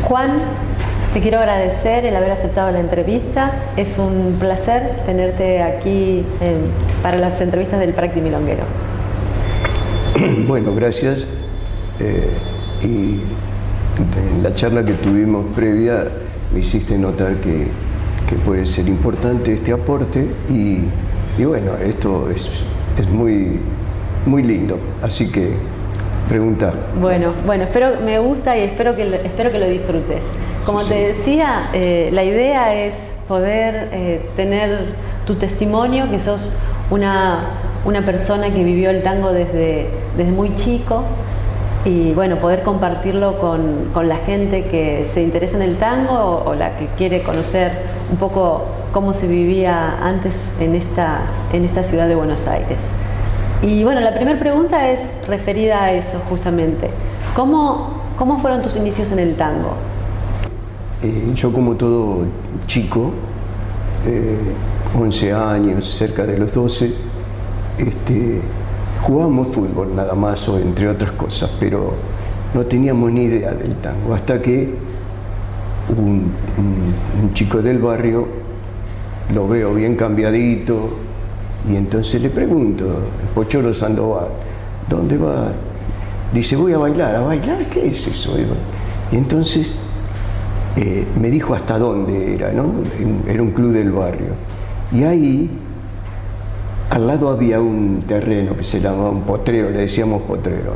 Juan, te quiero agradecer el haber aceptado la entrevista. Es un placer tenerte aquí para las entrevistas del Practi Milonguero. Bueno, gracias. Y en la charla que tuvimos previa me hiciste notar que puede ser importante este aporte y bueno, esto es muy lindo. Así que preguntar. Bueno, me gusta y espero que lo disfrutes. Como Sí, te sí. decía, la idea es poder tener tu testimonio, que sos una persona que vivió el tango desde muy chico, y bueno, poder compartirlo con la gente que se interesa en el tango o la que quiere conocer un poco cómo se vivía antes en esta ciudad de Buenos Aires. Y bueno, la primera pregunta es referida a eso justamente. ¿Cómo fueron tus inicios en el tango? Yo, como todo chico, 11 años, cerca de los 12, jugábamos fútbol nada más, o entre otras cosas, pero no teníamos ni idea del tango, hasta que un chico del barrio lo veo bien cambiadito, y entonces le pregunto, el Pocholo Sandoval, ¿dónde va? Dice, voy a bailar. ¿A bailar? ¿Qué es eso? Y entonces me dijo hasta dónde era, ¿no? Era un club del barrio. Y ahí, al lado había un terreno que se llamaba un potrero, le decíamos potrero,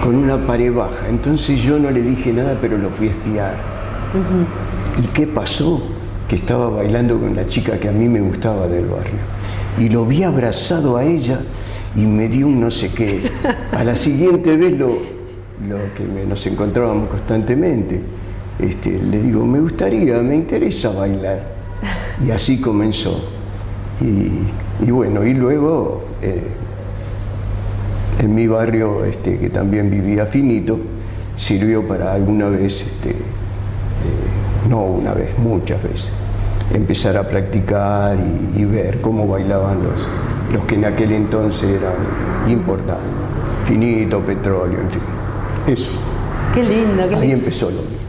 con una pared baja. Entonces yo no le dije nada, pero lo fui a espiar. ¿Y qué pasó? Que estaba bailando con la chica que a mí me gustaba del barrio. Y lo vi abrazado a ella y me dio un no sé qué. A la siguiente vez, lo que nos encontrábamos constantemente, le digo, me interesa bailar. Y así comenzó. Y bueno, y luego en mi barrio, que también vivía Finito, sirvió para alguna vez, no una vez, muchas veces, empezar a practicar y ver cómo bailaban los que en aquel entonces eran importantes. Finito, Petróleo, en fin. Eso. Qué lindo. Ahí empezó lo mío.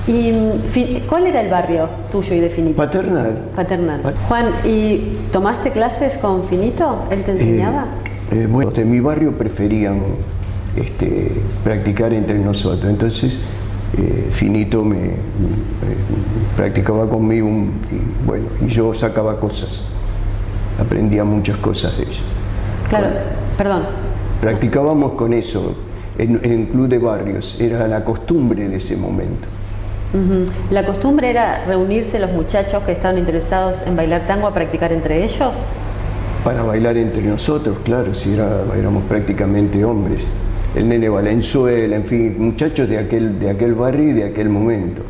¿Y cuál era el barrio tuyo y de Finito? Paternal. Paternal. Juan, ¿y tomaste clases con Finito? ¿Él te enseñaba? Bueno, de mi barrio preferían practicar entre nosotros. Entonces, Finito me practicaba conmigo y yo sacaba cosas, aprendía muchas cosas de ellos. Claro, perdón. Practicábamos con eso en club de barrios, era la costumbre de ese momento. ¿La costumbre era reunirse los muchachos que estaban interesados en bailar tango a practicar entre ellos? Para bailar entre nosotros, claro, si éramos prácticamente hombres. El Nene Valenzuela, en fin, muchachos de aquel barrio y de aquel momento.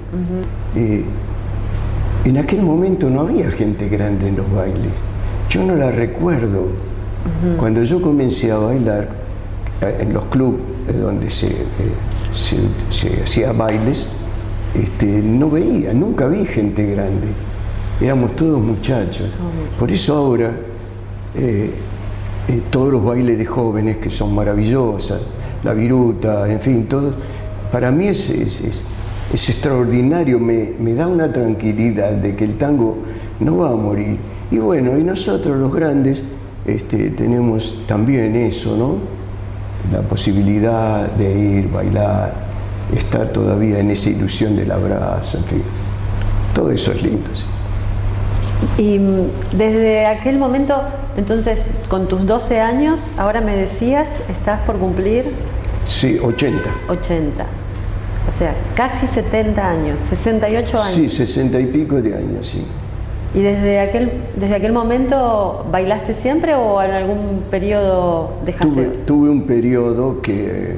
En aquel momento no había gente grande en los bailes. Yo no la recuerdo. Cuando yo comencé a bailar en los clubes donde se hacía bailes, nunca vi gente grande. Éramos todos muchachos. Por eso ahora todos los bailes de jóvenes, que son maravillosas, la viruta, en fin, todo, para mí es extraordinario, me da una tranquilidad de que el tango no va a morir. Y bueno, y nosotros los grandes tenemos también eso, ¿no? La posibilidad de ir, bailar, estar todavía en esa ilusión del abrazo, en fin, todo eso es lindo, sí. Y desde aquel momento, entonces, con tus 12 años, ahora me decías, estás por cumplir... Sí, 80. 80. O sea, casi 70 años, 68 años. Sí, 60 y pico de años, sí. ¿Y desde aquel momento bailaste siempre o en algún periodo dejaste? Tuve un periodo que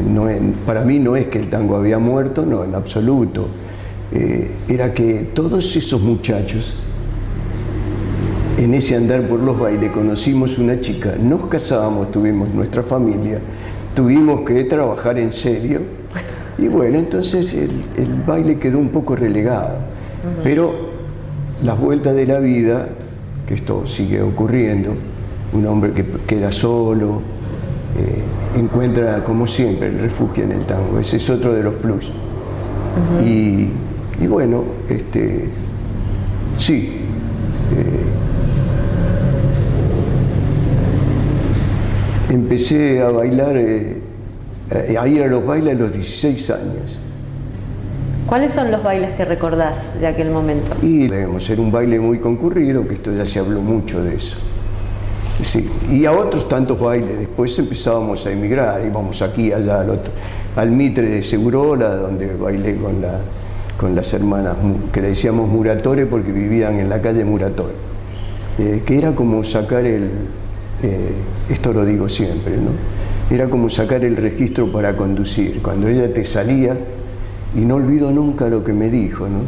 no, para mí no es que el tango había muerto, no, en absoluto. Era que todos esos muchachos, en ese andar por los bailes, conocimos una chica, nos casábamos, tuvimos nuestra familia, tuvimos que trabajar en serio, y bueno, entonces el baile quedó un poco relegado. Pero las vueltas de la vida, que esto sigue ocurriendo, un hombre que queda solo, encuentra, como siempre, el refugio en el tango. Ese es otro de los plus. Y bueno, sí. Empecé a bailar, a ir a los bailes a los 16 años. ¿Cuáles son los bailes que recordás de aquel momento? Y debemos ser un baile muy concurrido, que esto ya se habló mucho de eso. Sí. Y a otros tantos bailes. Después empezábamos a emigrar, íbamos aquí, allá, al Mitre de Segurola, donde bailé con las hermanas, que le decíamos Muratore porque vivían en la calle Muratore. Que era como sacar esto lo digo siempre, ¿no? Era como sacar el registro para conducir. Cuando ella te salía, y no olvido nunca lo que me dijo, ¿no?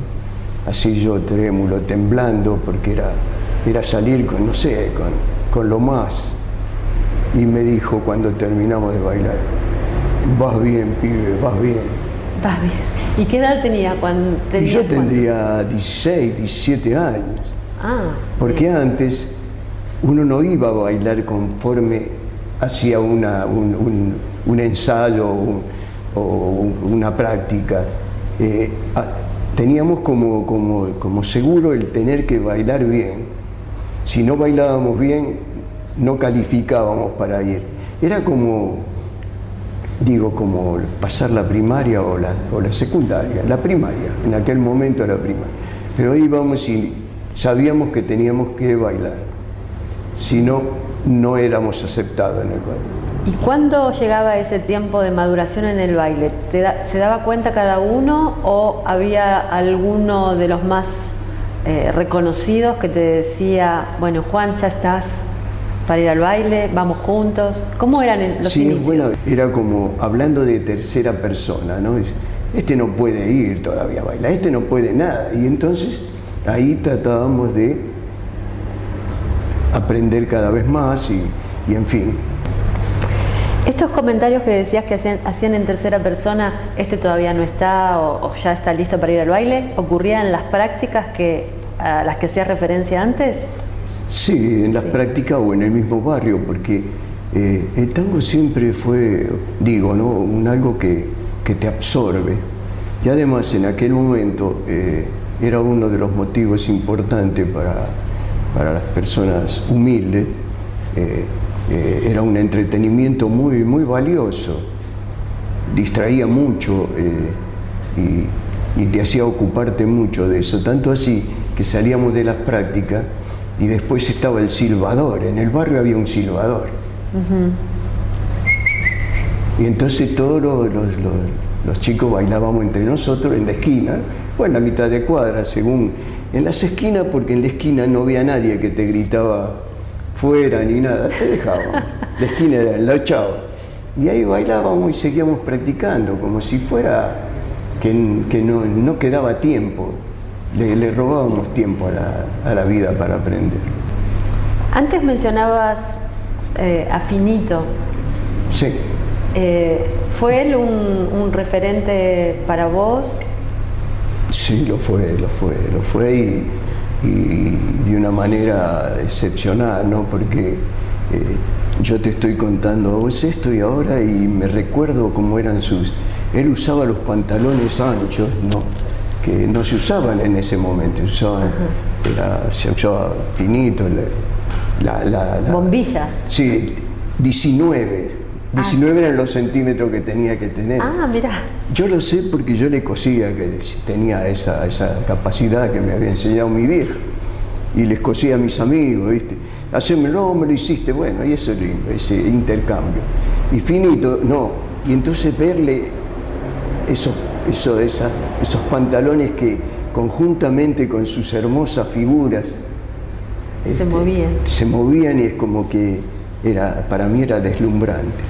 Así yo trémulo, temblando, porque era salir con, no sé, con lo más. Y me dijo cuando terminamos de bailar: vas bien, pibe, vas bien. Vas bien. ¿Y qué edad tenía cuando tenías? Y yo tendría 16, 17 años. Porque antes uno no iba a bailar conforme hacía un ensayo o una práctica. Teníamos como seguro el tener que bailar bien. Si no bailábamos bien, no calificábamos para ir. Era como pasar la primaria o la secundaria, la primaria, en aquel momento la primaria. Pero íbamos y sabíamos que teníamos que bailar. Si no, no éramos aceptados en el baile. ¿Y cuándo llegaba ese tiempo de maduración en el baile? ¿Se daba cuenta cada uno o había alguno de los más reconocidos que te decía: bueno, Juan, ya estás para ir al baile, vamos juntos? ¿Cómo eran los inicios? Sí, bueno, era como hablando de tercera persona, ¿no? Este no puede ir todavía a bailar, este no puede nada. Y entonces ahí tratábamos de aprender cada vez más y en fin. Estos comentarios que decías que hacían en tercera persona, todavía no está o ya está listo para ir al baile, ¿ocurrían en las prácticas a las que hacías referencia antes? Sí, en las prácticas o en el mismo barrio, porque el tango siempre fue, ¿no? Algo que te absorbe. Y además en aquel momento era uno de los motivos importantes para las personas humildes. Era un entretenimiento muy, muy valioso, distraía mucho y te hacía ocuparte mucho de eso, tanto así que salíamos de las prácticas y después estaba el silbador. En el barrio había un silbador. Y entonces todos los chicos bailábamos entre nosotros en la esquina, o en la mitad de cuadra, según en las esquinas, porque en la esquina no había nadie que te gritaba fuera ni nada, te dejaban. La esquina era en la chava. Y ahí bailábamos y seguíamos practicando, como si fuera que no quedaba tiempo. Le robábamos tiempo a la vida para aprender. Antes mencionabas a Finito. Sí. ¿Fue él un referente para vos? Sí, lo fue y de una manera excepcional, ¿no? Porque yo te estoy contando vos esto y ahora, y me recuerdo cómo eran él usaba los pantalones anchos, ¿no? Que no se usaban en ese momento, se usaba finito, la bombilla. Sí, 19 eran los centímetros que tenía que tener. Mirá. Yo lo sé porque yo le cosía, que tenía esa capacidad que me había enseñado mi vieja. Y les cosía a mis amigos, ¿viste? Hacémelo, me lo hiciste, bueno, y eso es lindo, ese intercambio. Y Finito, no. Y entonces verle esos pantalones que conjuntamente con sus hermosas figuras se movían y es como que para mí era deslumbrante.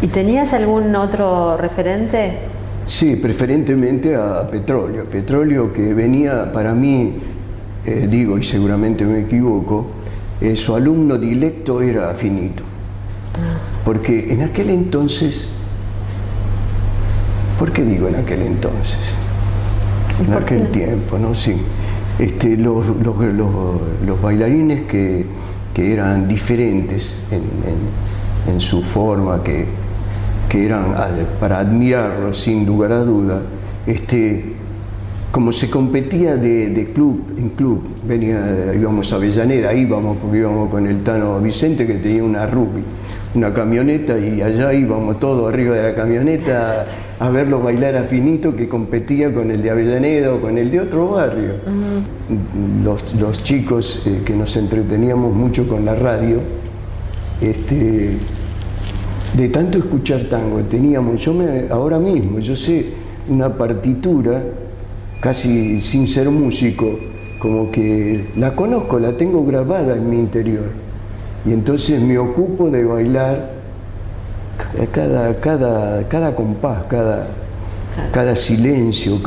¿Y tenías algún otro referente? Sí, preferentemente a Petróleo. Petróleo, que venía para mí, y seguramente me equivoco, su alumno directo era Finito. Porque en aquel entonces, ¿por qué digo en aquel entonces? En aquel tiempo, ¿no? Sí. Los bailarines que eran diferentes en su forma, que eran para admirarlo sin lugar a duda. Como se competía de club en club, íbamos a Avellaneda, porque íbamos con el Tano Vicente, que tenía una Ruby, una camioneta, y allá íbamos todos arriba de la camioneta a verlo bailar a Finito, que competía con el de Avellaneda o con el de otro barrio. Los chicos que nos entreteníamos mucho con la radio, de tanto escuchar tango teníamos, ahora mismo yo sé una partitura casi sin ser músico, como que la conozco, la tengo grabada en mi interior, y entonces me ocupo de bailar cada compás, cada silencio,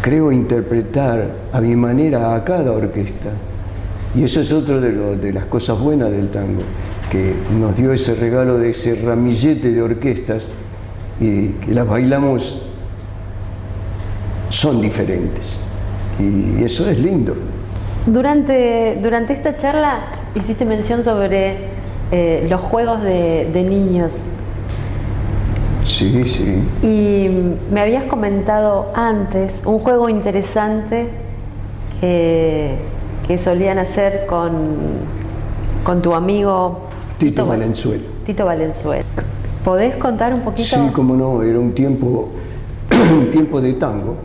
creo interpretar a mi manera a cada orquesta. Y eso es otro de las cosas buenas del tango, que nos dio ese regalo de ese ramillete de orquestas, y que las bailamos, son diferentes, y eso es lindo. Durante esta charla hiciste mención sobre los juegos de niños. Sí, sí. Y me habías comentado antes un juego interesante que solían hacer con tu amigo Tito Valenzuela. Tito Valenzuela. ¿Podés contar un poquito? Sí, cómo no, era un tiempo de tango,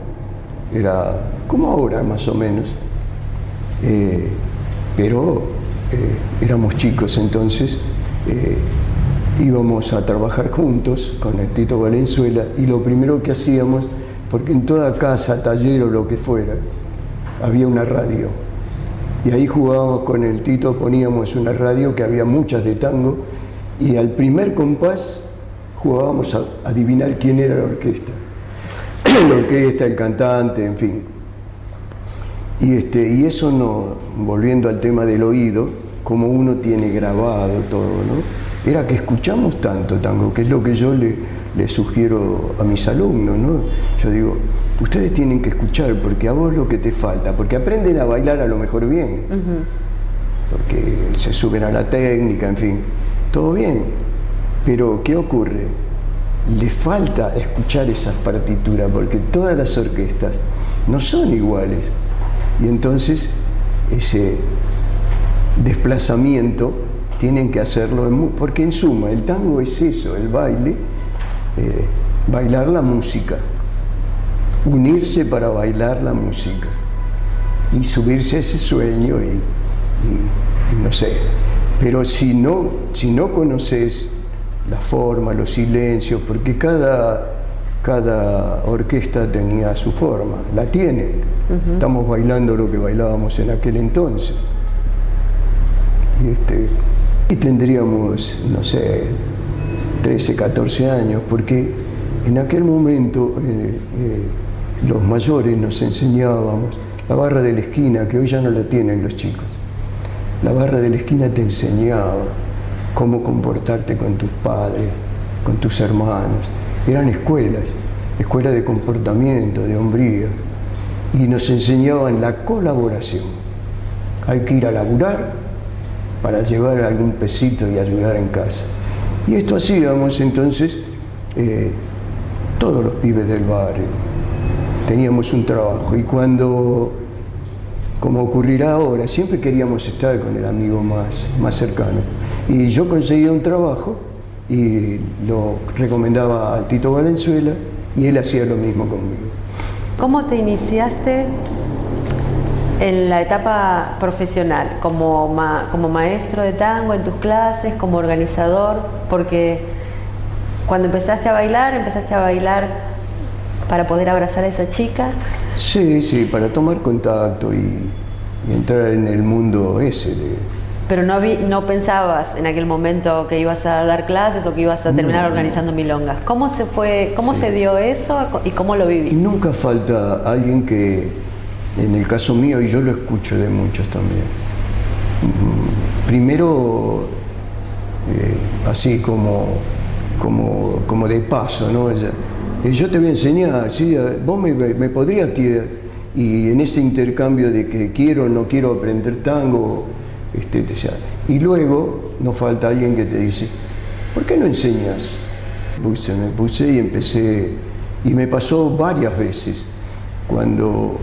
era como ahora más o menos, pero éramos chicos entonces, íbamos a trabajar juntos con el Tito Valenzuela, y lo primero que hacíamos, porque en toda casa, taller o lo que fuera, había una radio, y ahí jugábamos con el Tito, poníamos una radio que había muchas de tango, y al primer compás jugábamos a adivinar quién era la orquesta. La orquesta, el cantante, en fin. Y eso, no, volviendo al tema del oído, como uno tiene grabado todo, ¿no? Era que escuchamos tanto tango, que es lo que yo le sugiero a mis alumnos, ¿no? Yo digo, ustedes tienen que escuchar, porque a vos lo que te falta, porque aprenden a bailar a lo mejor bien, porque se suben a la técnica, en fin, todo bien, pero ¿qué ocurre? Le falta escuchar esas partituras, porque todas las orquestas no son iguales, y entonces ese desplazamiento tienen que hacerlo, porque en suma el tango es eso, el baile, bailar la música, unirse para bailar la música y subirse a ese sueño, y no sé, pero si no conoces la forma, los silencios, porque cada orquesta tenía su forma, la tiene. Estamos bailando lo que bailábamos en aquel entonces. Y tendríamos, no sé, 13, 14 años, porque en aquel momento los mayores nos enseñábamos la barra de la esquina, que hoy ya no la tienen los chicos. La barra de la esquina te enseñaba cómo comportarte con tus padres, con tus hermanos. Eran escuelas de comportamiento, de hombría, y nos enseñaban la colaboración. Hay que ir a laburar para llevar algún pesito y ayudar en casa. Y esto hacíamos entonces todos los pibes del barrio. Teníamos un trabajo, y cuando, como ocurrirá ahora, siempre queríamos estar con el amigo más cercano. Y yo conseguía un trabajo y lo recomendaba al Tito Valenzuela, y él hacía lo mismo conmigo. ¿Cómo te iniciaste en la etapa profesional? ¿Como maestro de tango en tus clases, como organizador? Porque cuando empezaste a bailar para poder abrazar a esa chica. Sí, para tomar contacto y entrar en el mundo ese de... Pero no pensabas en aquel momento que ibas a dar clases o que ibas a terminar organizando milongas. ¿Cómo se dio eso y cómo lo viviste? Y nunca falta alguien que, en el caso mío, y yo lo escucho de muchos también, primero así como de paso, ¿no? Yo te voy a enseñar, ¿sí? Vos me podrías tirar, y en ese intercambio de que quiero o no quiero aprender tango, Y luego nos falta alguien que te dice, ¿por qué no enseñas? Me puse y empecé, y me pasó varias veces. Cuando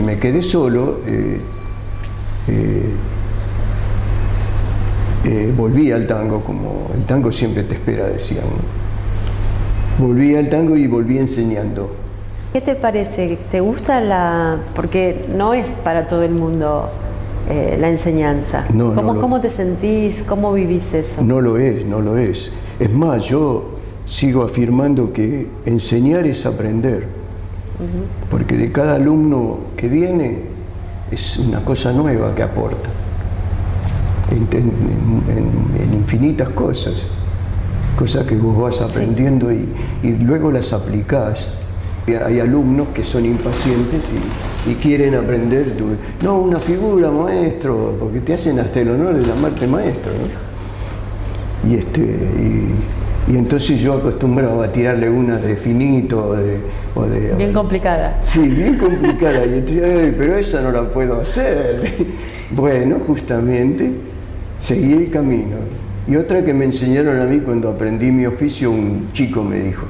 me quedé solo, volví al tango, como el tango siempre te espera, decíamos. Volví al tango y volví enseñando. ¿Qué te parece? ¿Te gusta porque no es para todo el mundo la enseñanza? No, ¿Cómo te sentís? ¿Cómo vivís eso? No lo es, no lo es. Es más, yo sigo afirmando que enseñar es aprender. Porque de cada alumno que viene es una cosa nueva que aporta. En infinitas cosas. Cosas que vos vas aprendiendo y luego las aplicás. Hay alumnos que son impacientes y quieren aprender, no, una figura, maestro, porque te hacen hasta el honor de llamarte maestro, ¿no? Y entonces yo acostumbraba a tirarle una de finito bien complicada. Sí, bien complicada. Y entonces, pero esa no la puedo hacer. Bueno, justamente, seguí el camino. Y otra que me enseñaron a mí cuando aprendí mi oficio, un chico me dijo,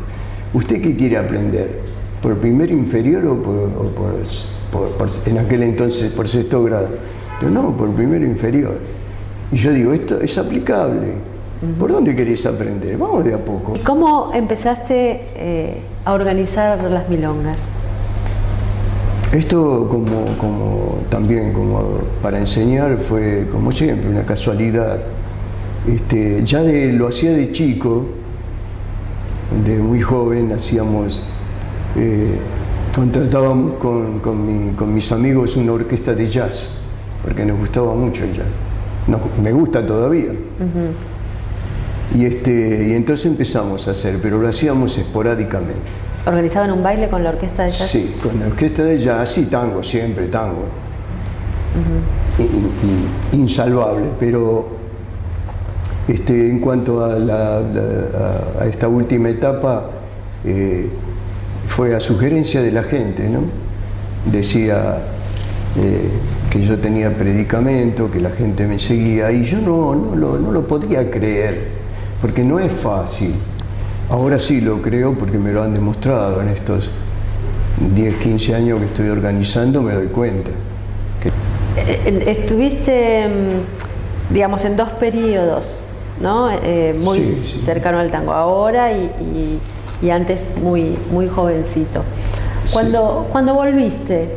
¿usted qué quiere aprender? ¿Por primero inferior o en aquel entonces por sexto grado? Yo no, por primero inferior. Y yo digo, esto es aplicable. ¿Por dónde querés aprender? Vamos de a poco. ¿Y cómo empezaste a organizar las milongas? Esto también como para enseñar fue como siempre una casualidad. Ya lo hacía de chico, de muy joven, contratábamos con mis amigos una orquesta de jazz, porque nos gustaba mucho el jazz. Me gusta todavía. Y entonces empezamos a hacer, pero lo hacíamos esporádicamente. ¿Organizaban un baile con la orquesta de jazz? Sí, con la orquesta de jazz, sí, tango, siempre tango. Insalvable, pero en cuanto a esta última etapa, fue a sugerencia de la gente, ¿no? Decía que yo tenía predicamento, que la gente me seguía, y yo no lo podía creer, porque no es fácil. Ahora sí lo creo porque me lo han demostrado en estos 10, 15 años que estoy organizando, me doy cuenta. Estuviste, digamos, en dos periodos, ¿no? Muy sí. cercano al tango, ahora y antes muy jovencito. Cuando volviste,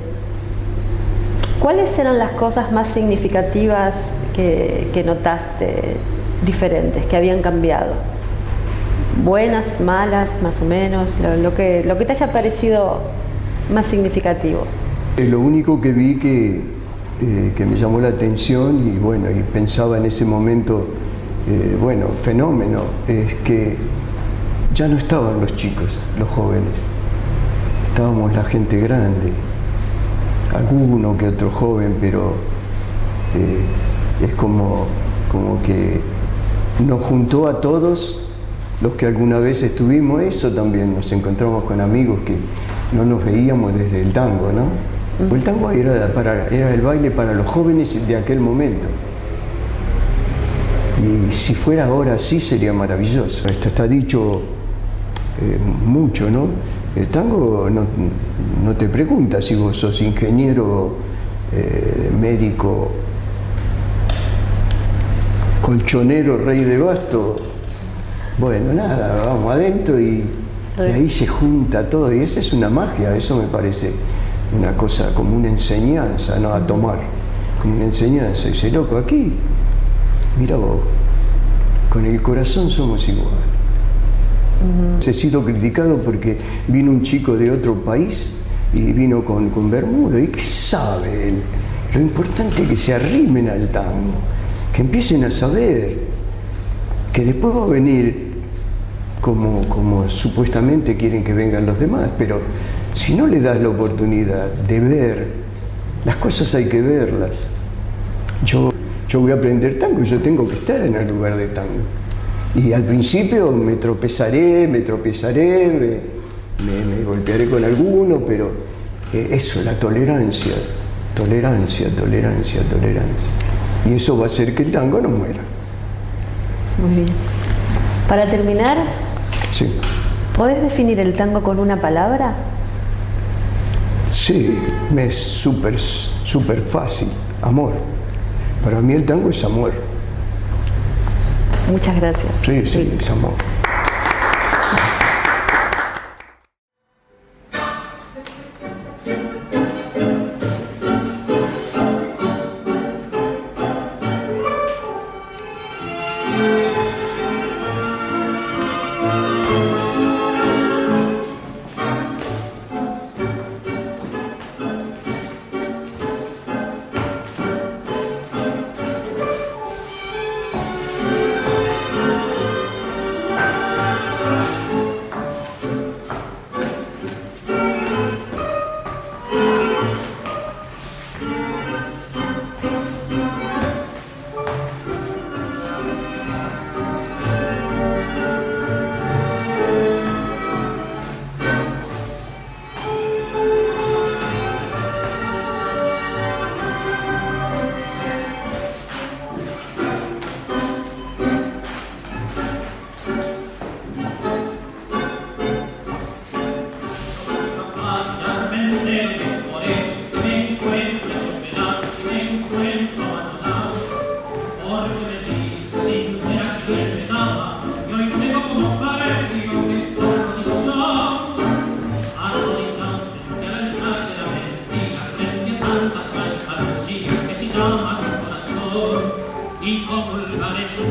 ¿cuáles eran las cosas más significativas que notaste diferentes, que habían cambiado? Buenas, malas, más o menos, lo que te haya parecido más significativo. Lo único que vi que me llamó la atención y pensaba en ese momento, fenómeno, es que ya no estaban los chicos, los jóvenes, estábamos la gente grande, alguno que otro joven, pero es como que nos juntó a todos los que alguna vez estuvimos. Eso también, nos encontramos con amigos que no nos veíamos desde el tango, ¿no? El tango era el baile para los jóvenes de aquel momento. Y si fuera ahora sí sería maravilloso. Esto está dicho mucho, ¿no? El tango no te pregunta si vos sos ingeniero, médico, colchonero, rey de basto. Bueno, nada, vamos adentro y ahí se junta todo. Y esa es una magia, eso me parece una cosa como una enseñanza, ¿no? A tomar, como una enseñanza. Y dice, loco, aquí, mira vos, con el corazón somos igual. He sido criticado porque vino un chico de otro país y vino con bermuda. ¿Y qué sabe él? Lo importante es que se arrimen al tango, que empiecen a saber, que después va a venir como supuestamente quieren que vengan los demás, pero si no le das la oportunidad de ver, las cosas hay que verlas. Yo voy a aprender tango y yo tengo que estar en el lugar de tango. Y al principio me tropezaré, me golpearé con alguno, pero eso, la tolerancia Tolerancia, tolerancia, tolerancia. Y eso va a hacer que el tango no muera. Muy bien. Para terminar, Sí. ¿podés definir el tango con una palabra? Sí, me es súper fácil. Amor. Para mí el tango es amor. Muchas gracias. Sí, sí, es amor. Y como el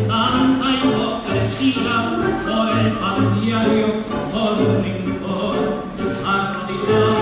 tanta hipocresía por el pan diario, por un rincón, arrodillado.